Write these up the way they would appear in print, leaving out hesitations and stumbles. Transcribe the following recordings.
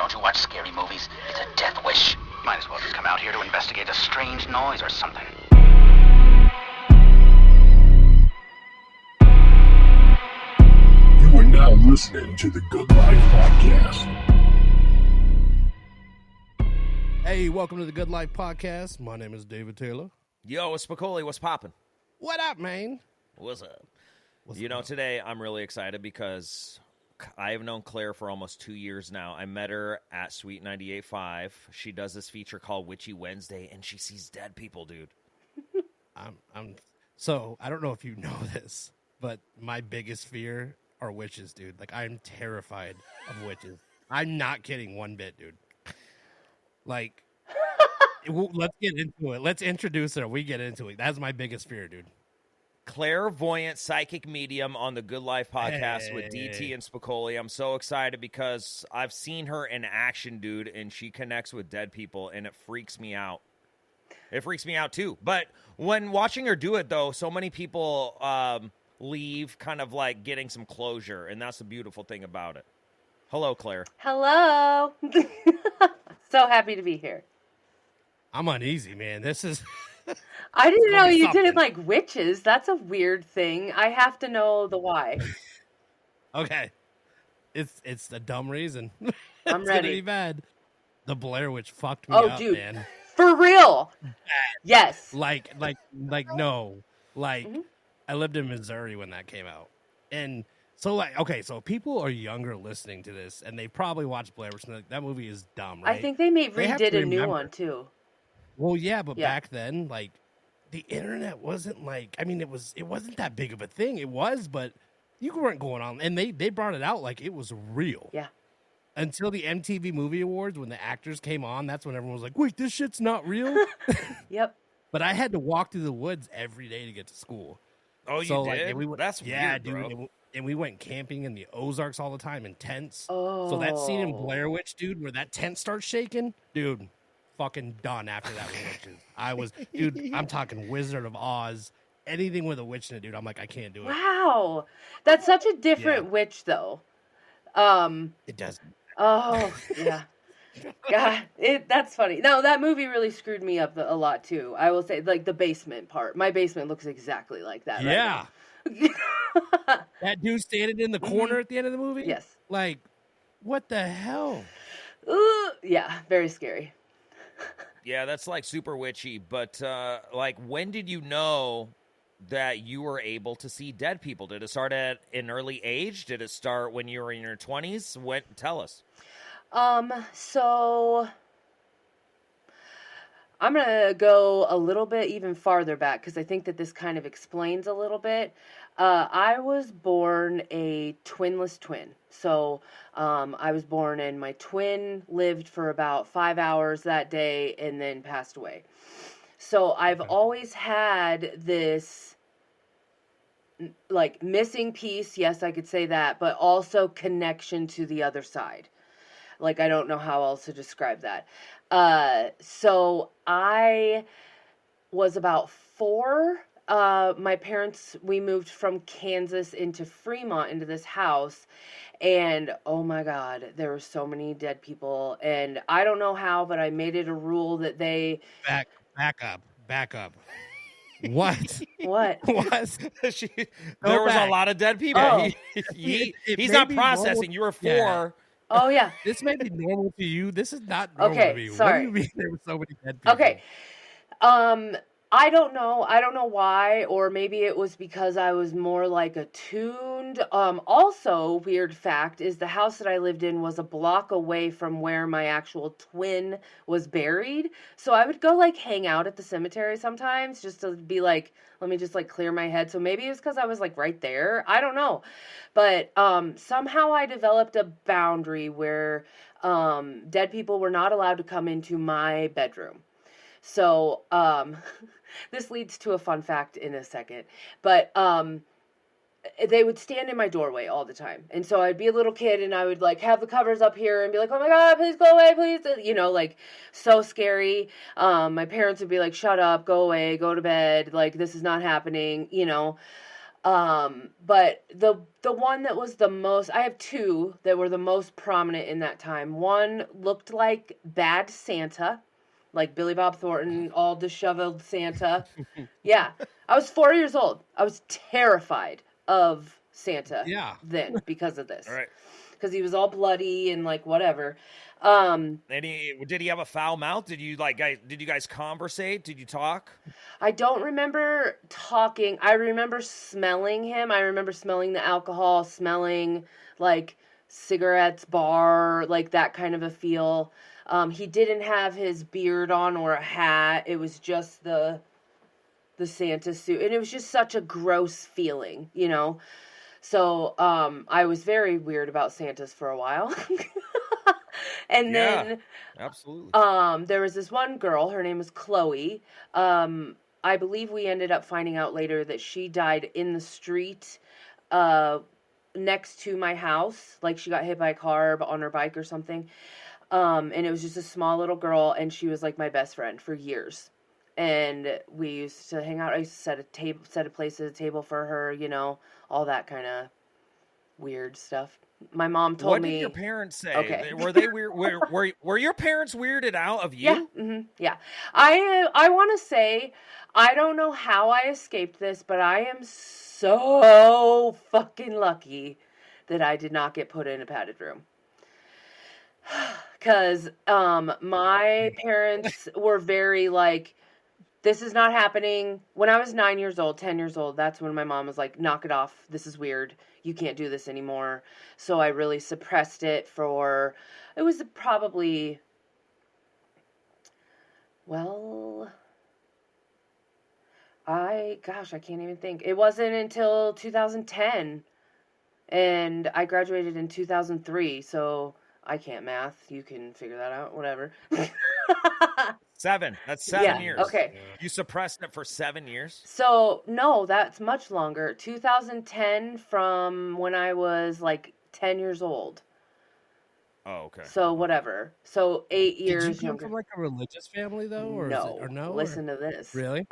Don't you watch scary movies? It's a death wish. Might as well just come out here to investigate a strange noise or something. You are now listening to the Good Life Podcast. Hey, welcome to the Good Life Podcast. My name is David Taylor. Yo, it's Spicoli. What's poppin'? What up, man? What's up? Today I'm really excited because I have known Claire for almost 2 years now. I met her at Sweet 98.5. She does this feature called Witchy Wednesday, and she sees dead people, dude. So, I don't know if you know this, but my biggest fear are witches, dude. Like, I'm terrified of witches. I'm not kidding one bit, dude. Like, let's get into it. Let's introduce her. We get into it. That's my biggest fear, dude. Claire-Voyant Psychic Medium on the Good Life Podcast with DT and Spicoli. I'm so excited because I've seen her in action, dude, and she connects with dead people, and it freaks me out. It freaks me out, too. But when watching her do it, though, so many people leave kind of like getting some closure, and that's the beautiful thing about it. Hello, Claire. Hello. So happy to be here. I'm uneasy, man. This is... I didn't know you didn't like witches. That's a weird thing. I have to know the why. Okay. It's the dumb reason. I'm It's ready. gonna be bad. The Blair Witch fucked me up, dude. man. For real. Yes. Like no. Like, I lived in Missouri when that came out. And so, like, okay, so people are younger listening to this, and they probably watched Blair Witch, and like, that movie is dumb, right? I think they have redid to a new remember. one too. Well, yeah, but Yeah. back then, like, the internet wasn't like, I mean, it wasn't that big of a thing. It was, but you weren't going on, and they brought it out like it was real. Yeah. Until the MTV Movie Awards, when the actors came on, that's when everyone was like, wait, this shit's not real? Yep. But I had to walk through the woods every day to get to school. Oh, you So, did? like, and we went, That's yeah, weird, dude. bro. And we went camping in the Ozarks all the time in tents. Oh. So that scene in Blair Witch, dude, where that tent starts shaking, dude, fucking done after that with witches. I was, dude, I'm talking Wizard of Oz, anything with a witch in it, dude. I'm like, I can't do it. Wow. That's such a different witch though. It doesn't. Oh, yeah. God, that's funny. No, that movie really screwed me up a lot too. I will say, like the basement part. My basement looks exactly like that. Yeah. Right now. That dude standing in the corner at the end of the movie? Yes. Like, what the hell? Ooh, yeah, very scary. Yeah, that's like super witchy. But like, when did you know that you were able to see dead people? Did it start at an early age? Did it start when you were in your 20s? Tell us. So I'm gonna go a little bit even farther back because I think that this kind of explains a little bit. I was born a twinless twin. So I was born and my twin lived for about 5 hours that day and then passed away. So I've always had this like missing piece, yes, I could say that, but also connection to the other side. Like, I don't know how else to describe that. So I was about 4. My parents, we moved from Kansas into Fremont into this house. And, oh my God, there were so many dead people. And I don't know how, but I made it a rule that they... Back up. What? What? What? There was a lot of dead people. Oh. He's may not be processing. normal. You were 4. Yeah. Oh, yeah. This may be normal to you. This is not normal Okay, to me. What sorry. do you mean there were so many dead people? Okay. I don't know. I don't know why, or maybe it was because I was more like attuned. Also, weird fact is the house that I lived in was a block away from where my actual twin was buried. So I would go like hang out at the cemetery sometimes just to be like, let me just like clear my head. So maybe it's because I was like right there. I don't know. But somehow I developed a boundary where dead people were not allowed to come into my bedroom. So, this leads to a fun fact in a second, but, they would stand in my doorway all the time. And so I'd be a little kid and I would like have the covers up here and be like, oh my God, please go away, please. You know, like so scary. My parents would be like, shut up, go away, go to bed. Like, this is not happening, you know? But the one that was the most, I have two that were the most prominent in that time. One looked like Bad Santa, like Billy Bob Thornton, all disheveled Santa. Yeah, I was 4 years old. I was terrified of Santa then because of this. All right. Because he was all bloody and like whatever. And did he have a foul mouth? Did you guys conversate? Did you talk? I don't remember talking. I remember smelling him. I remember smelling the alcohol, smelling like cigarettes, bar, like that kind of a feel. He didn't have his beard on or a hat. It was just the Santa suit. And it was just such a gross feeling, you know? So, I was very weird about Santas for a while. And then, absolutely. There was this one girl, her name was Chloe. I believe we ended up finding out later that she died in the street, next to my house. Like she got hit by a car on her bike or something. And it was just a small little girl, and she was like my best friend for years. And we used to hang out. I used to set a place at a table for her, you know, all that kind of weird stuff. My mom told me. What did your parents say? Okay. Were they weird? Were your parents weirded out of you? Yeah. Mm-hmm, yeah. I want to say, I don't know how I escaped this, but I am so fucking lucky that I did not get put in a padded room. Because my parents were very like, this is not happening. When I was 9 years old, 10 years old, that's when my mom was like, knock it off. This is weird. You can't do this anymore. So I really suppressed it it was probably, well, I can't even think. It wasn't until 2010, and I graduated in 2003, so I can't math. You can figure that out, whatever. 7. That's 7 years. Okay. You suppressed it for 7 years? So, no, that's much longer. 2010 from when I was like 10 years old. Oh, okay. So, whatever. So, 8 years Did you come younger. from like a religious family though? Or No. Listen to this. Really?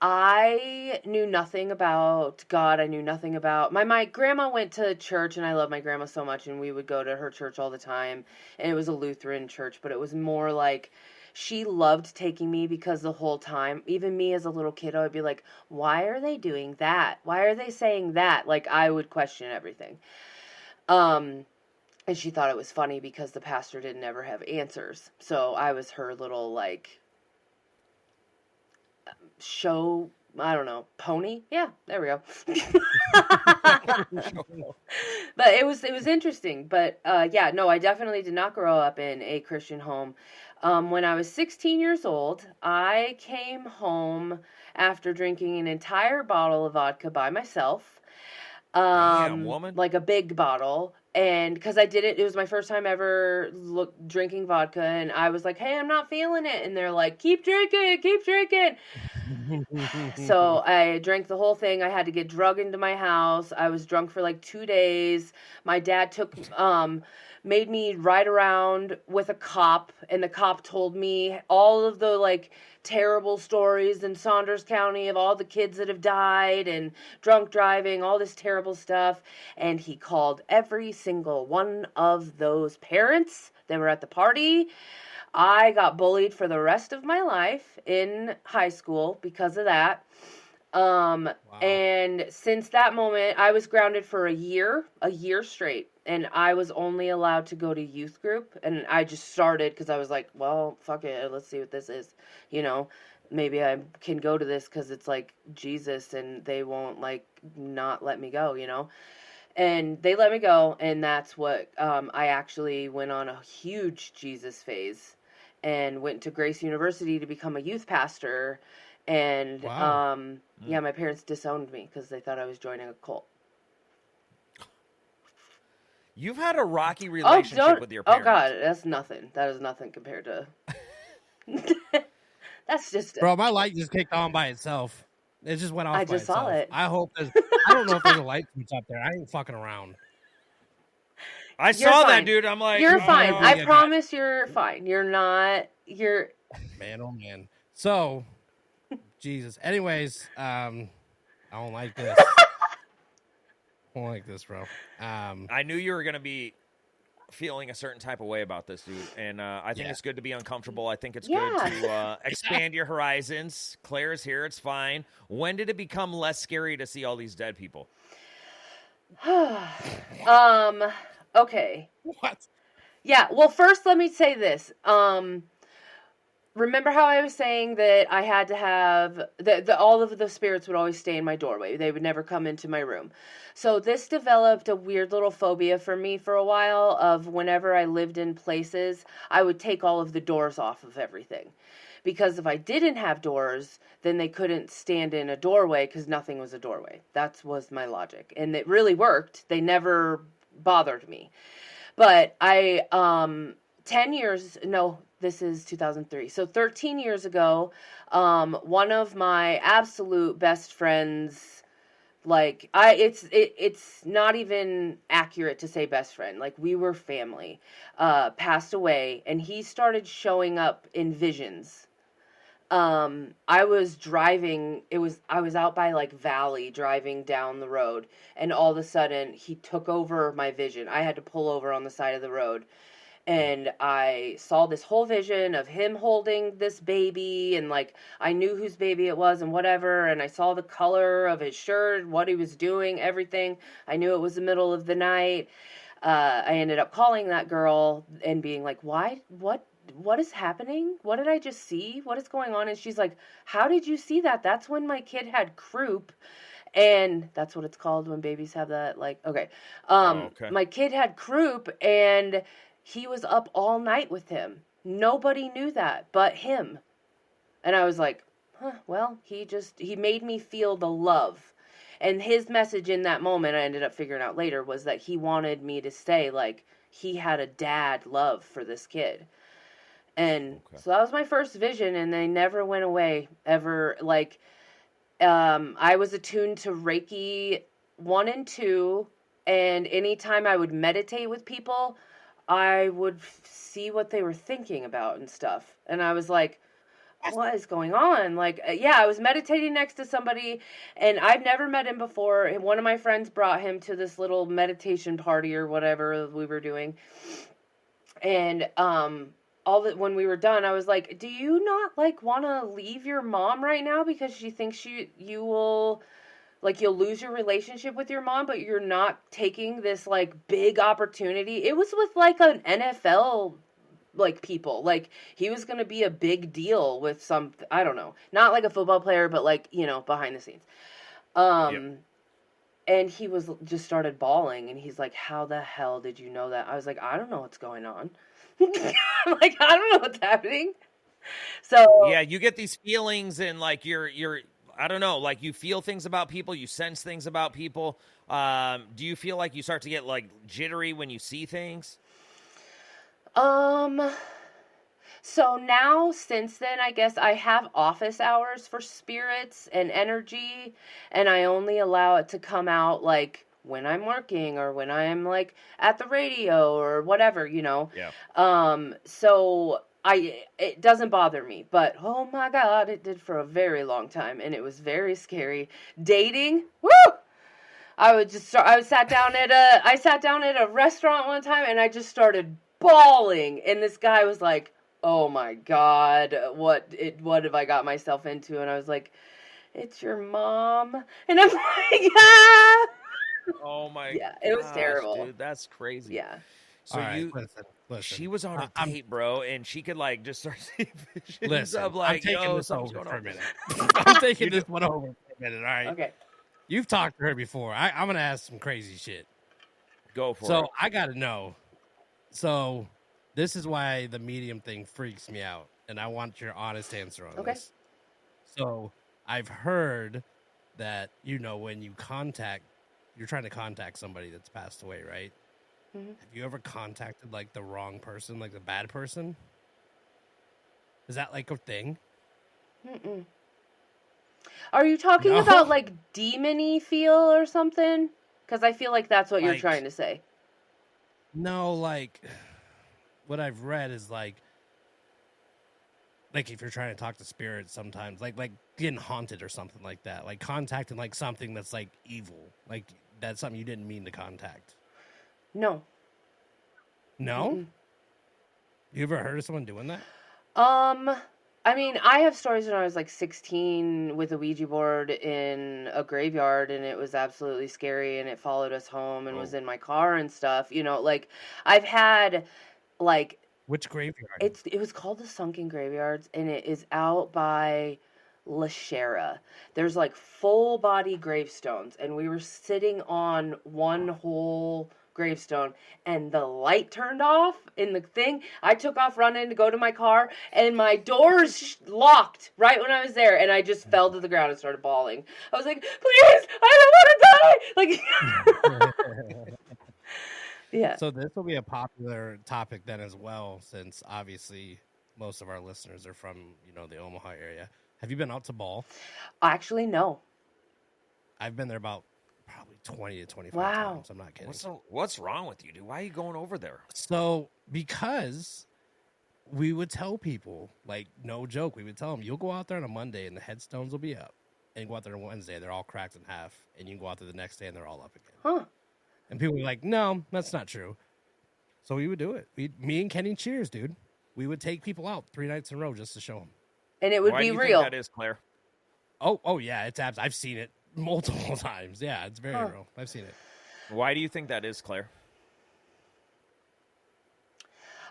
I knew nothing about God. I knew nothing about my grandma went to church, and I love my grandma so much, and we would go to her church all the time, and it was a Lutheran church, but it was more like she loved taking me because the whole time, even me as a little kid, I would be like, why are they doing that? Why are they saying that? Like I would question everything. And she thought it was funny because the pastor didn't ever have answers. So I was her little like show, I don't know, pony. Yeah, there we go. But it was interesting. But yeah, no, I definitely did not grow up in a Christian home. When I was 16 years old, I came home after drinking an entire bottle of vodka by myself. Damn, woman. Like a big bottle. And because I did it was my first time ever drinking vodka, and I was like, hey, I'm not feeling it. And they're like, keep drinking. So I drank the whole thing. I had to get drugged into my house. I was drunk for like 2 days. My dad made me ride around with a cop, and the cop told me all of the like terrible stories in Saunders County of all the kids that have died and drunk driving, all this terrible stuff. And he called every single one of those parents that were at the party. I got bullied for the rest of my life in high school because of that. Wow. And since that moment, I was grounded for a year straight. And I was only allowed to go to youth group. And I just started because I was like, well, fuck it. Let's see what this is. You know, maybe I can go to this because it's like Jesus and they won't like not let me go, you know. And they let me go. And that's what I actually went on a huge Jesus phase and went to Grace University to become a youth pastor. And wow. Yeah, my parents disowned me because they thought I was joining a cult. You've had a rocky relationship with your parents. Oh, God, that's nothing. That is nothing compared to... That's just... Bro, my light just kicked on by itself. It just went off by itself. I just saw it. I hope there's... I don't know if there's a light switch up there. I ain't fucking around. I saw that, dude. I'm like... You're fine. I promise you're fine. You're not... You're... Man, oh, man. So, Jesus. Anyways, I don't like this. I don't like this, bro. I knew you were going to be feeling a certain type of way about this, dude. And I think it's good to be uncomfortable. I think it's good to expand your horizons. Claire's here. It's fine. When did it become less scary to see all these dead people? Okay. What? Yeah, well, first let me say this. Remember how I was saying that I had to have all of the spirits would always stay in my doorway. They would never come into my room. So this developed a weird little phobia for me for a while of whenever I lived in places, I would take all of the doors off of everything. Because if I didn't have doors, then they couldn't stand in a doorway because nothing was a doorway. That was my logic. And it really worked. They never bothered me. But this is 2003. So 13 years ago, one of my absolute best friends, like it's not even accurate to say best friend. Like we were family, passed away, and he started showing up in visions. I was driving, I was out by like Valley driving down the road, and all of a sudden he took over my vision. I had to pull over on the side of the road. And I saw this whole vision of him holding this baby, and like I knew whose baby it was and whatever, and I saw the color of his shirt, what he was doing, everything. I knew it was the middle of the night. I ended up calling that girl and being like, "Why? What is happening? What did I just see? What is going on?" And she's like, "How did you see that? That's when my kid had croup." And that's what it's called when babies have that, like, okay. My kid had croup, and he was up all night with him. Nobody knew that but him. And I was like, well, he made me feel the love. And his message in that moment, I ended up figuring out later, was that he wanted me to stay, like, he had a dad love for this kid. And so that was my first vision, and they never went away, ever. Like, I was attuned to Reiki 1 and 2, and anytime I would meditate with people, I would see what they were thinking about and stuff. And I was like, what is going on? Like, I was meditating next to somebody, and I've never met him before. And one of my friends brought him to this little meditation party or whatever we were doing. And when we were done, I was like, do you not like want to leave your mom right now because she thinks you will, like, you'll lose your relationship with your mom, but you're not taking this, like, big opportunity. It was with, like, an NFL, like, people. Like, he was going to be a big deal with some, I don't know. Not like a football player, but, like, behind the scenes. And he just started bawling, and he's like, how the hell did you know that? I was like, I don't know what's going on. Like, I don't know what's happening. So. Yeah, you get these feelings, and, like, you're I don't know, like you feel things about people, you sense things about people. Do you feel like you start to get like jittery when you see things? So now, since then, I guess I have office hours for spirits and energy, and I only allow it to come out like when I'm working or when I'm like at the radio or whatever, Yeah. So it doesn't bother me, but oh my God, it did for a very long time, and it was very scary. Dating, woo! I sat down at a restaurant one time, and I just started bawling, and this guy was like, "Oh my God, what have I got myself into?" And I was like, "It's your mom," and I'm like, "Ah!" Oh my! Yeah, it was terrible, dude. That's crazy. Yeah. So listen. She was on a date, bro, and she could like just start seeing visions Listen, of like, I'm taking this something's over going for on. a minute. I'm taking this one over for a minute. All right. Okay. You've talked to her before. I'm gonna ask some crazy shit. Go for it. So I gotta know. So this is why the medium thing freaks me out, and I want your honest answer on this. So I've heard that when you're trying to contact somebody that's passed away, right? Mm-hmm. Have you ever contacted like the wrong person, like the bad person? Is that like a thing? Mm-mm. Are you talking about like demon-y feel or something? Because I feel like that's what you're trying to say. No, like what I've read is like like if you're trying to talk to spirits sometimes, like getting haunted or something like that, like contacting like something that's like evil, like that's something you didn't mean to contact. No. No? Mm-mm. You ever heard of someone doing that? I mean, I have stories when I was like 16 with a Ouija board in a graveyard, and it was absolutely scary, and it followed us home and was in my car and stuff. You know, like I've had like Which graveyard? it was called the Sunken Graveyards, and it is out by Lashera. There's like full body gravestones, and we were sitting on one whole gravestone, and the light turned off in the thing. I took off running to go to my car, and my doors locked right when I was there, and I just fell to the ground and started bawling. I was like, please, I don't want to die! Like, yeah. So this will be a popular topic then as well, since obviously most of our listeners are from, you know, the Omaha area. Have you been out to Ball? Actually, no. I've been there about probably 20 to 25 Wow. times. I'm not kidding. What's wrong with you, dude? Why are you going over there? So, because we would tell people, like, no joke, we would tell them, you'll go out there on a Monday and the headstones will be up. And you go out there on Wednesday, they're all cracked in half. And you can go out there the next day and they're all up again. Huh. And people were like, no, that's not true. So we would do it. Me and Kenny Cheers, dude. We would take people out 3 nights in a row just to show them. And it would Why be do you real. think that is, Claire? Oh yeah, it's abs. I've seen it multiple times. Yeah, it's very Huh. real. I've seen it. Why do you think that is, Claire?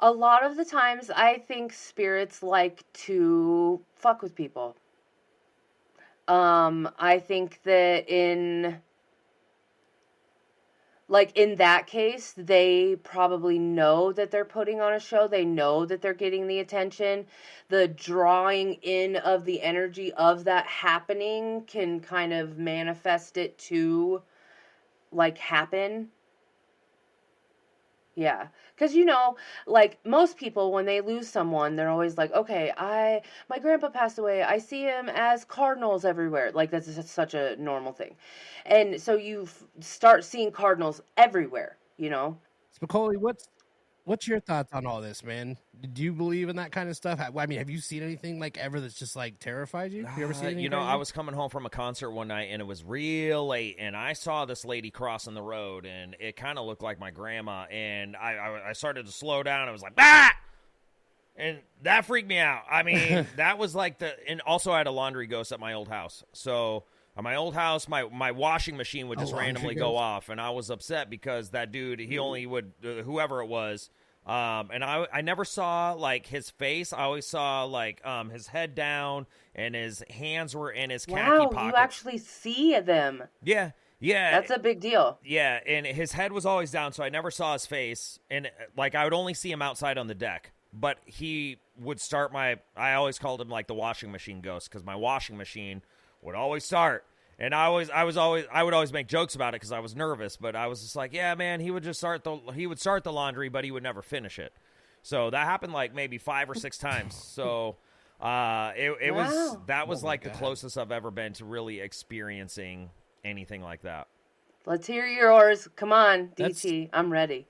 A lot of the times, I think spirits like to fuck with people. I think that in that case, they probably know that they're putting on a show. They know that they're getting the attention. The drawing in of the energy of that happening can kind of manifest it to, like, happen. Yeah. Because, you know, like, most people, when they lose someone, they're always like, okay, my grandpa passed away. I see him as cardinals everywhere. Like, that's just such a normal thing. And so you start seeing cardinals everywhere, you know? Spicoli, what's your thoughts on all this, man? Do you believe in that kind of stuff? I mean, have you seen anything like ever that's just like terrified you? You ever seen anything? You know, crazy? I was coming home from a concert one night and it was real late, and I saw this lady crossing the road, and it kind of looked like my grandma, and I started to slow down. I was like, ah! And that freaked me out. I mean, that was like and also I had a laundry ghost at my old house. So at my old house, my washing machine would just randomly go off, and I was upset because that dude, he only would, whoever it was, and I never saw like his face. I always saw like his head down and his hands were in his khaki Wow, pockets. you actually see them. Yeah. That's a big deal. Yeah, and his head was always down, so I never saw his face, and like I would only see him outside on the deck. But he would start I always called him like the washing machine ghost, because my washing machine would always start. And I would always make jokes about it because I was nervous, but I was just like, yeah, man, he would start the laundry, but he would never finish it. So that happened like maybe 5 or 6 times. So it was like the closest I've ever been to really experiencing anything like that. Let's hear yours. Come on, DT. I'm ready.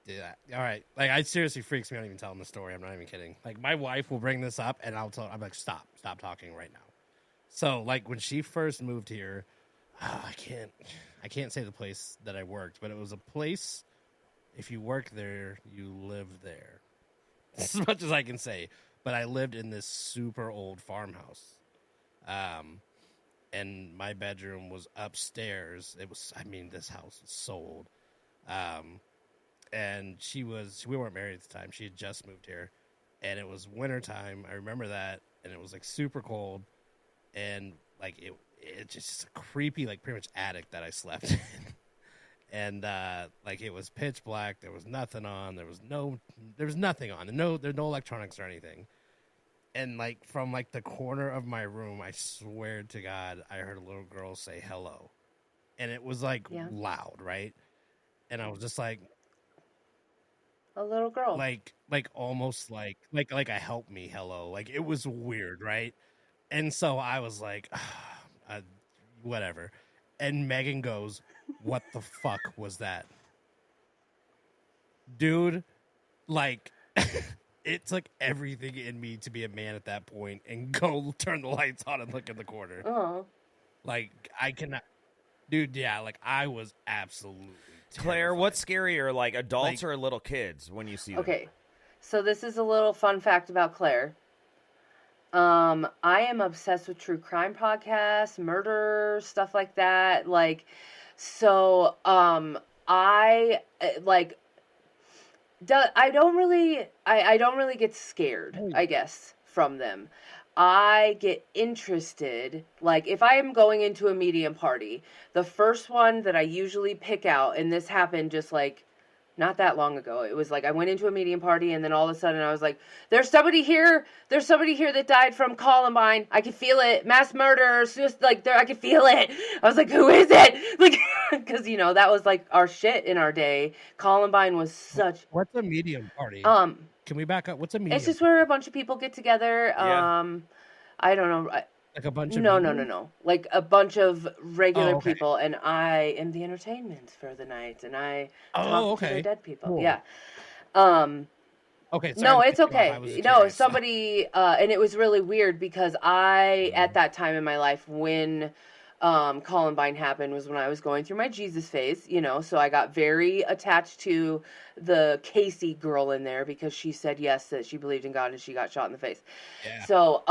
Yeah. All right. Like, it seriously freaks me out even telling the story. I'm not even kidding. Like, my wife will bring this up, and I'm like, stop talking right now. So, like, when she first moved here, I can't say the place that I worked, but it was a place, if you work there, you live there. As much as I can say. But I lived in this super old farmhouse. And my bedroom was upstairs. This house is so old. And we weren't married at the time. She had just moved here. And it was wintertime. I remember that. And it was, like, super cold. And, like, it's just a creepy, like, pretty much attic that I slept in. And, like, it was pitch black. There was nothing on. There was nothing on. There's no electronics or anything. And, like, from, like, the corner of my room, I swear to God, I heard a little girl say hello. And it was, like, loud, right? And I was just like... A little girl. Like almost like a help me hello. Like, it was weird, right? And so I was like, whatever. And Megan goes, what the fuck was that? Dude, like, it took everything in me to be a man at that point and go turn the lights on and look in the corner. Oh. Like, I cannot, dude. Yeah, like I was absolutely Claire, terrified. what's scarier, like adults Like- or little kids when you see them? Okay, so this is a little fun fact about Claire. I am obsessed with true crime podcasts, murder, stuff like that. Like, so, I don't really get scared, I guess, from them. I get interested, like if I am going into a medium party, the first one that I usually pick out, and this happened just like not that long ago. It was like I went into a medium party and then all of a sudden I was like, there's somebody here that died from Columbine. I can feel it. Mass murder, like there, I can feel it. I was like, who is it? Like, because that was like our shit in our day. Columbine was such. What's a medium party? Can we back up? What's a medium? It's just where a bunch of people get together. Yeah. I don't know. Like a bunch of No. Like a bunch of regular Oh, okay. people, and I am the entertainment for the night, and I Oh, talk to okay. the dead people. Cool. Yeah. Okay. Sorry No, to it's cut you off. okay. I was No, curious. somebody, and it was really weird because at that time in my life when Columbine happened was when I was going through my Jesus phase, so I got very attached to the Casey girl in there because she said yes, that she believed in God and she got shot in the face. Yeah. So,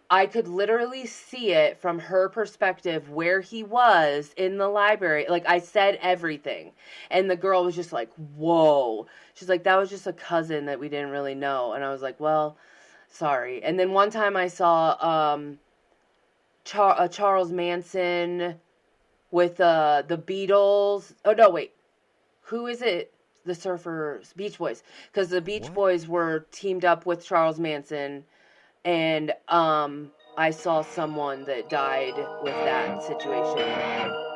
I could literally see it from her perspective where he was in the library. Like I said everything and the girl was just like, whoa. She's like, that was just a cousin that we didn't really know. And I was like, well, sorry. And then one time I saw, Charles Manson with the Beatles. Oh no, wait, who is it? The Surfers, Beach Boys, because the Beach Boys were teamed up with Charles Manson, and I saw someone that died with that situation.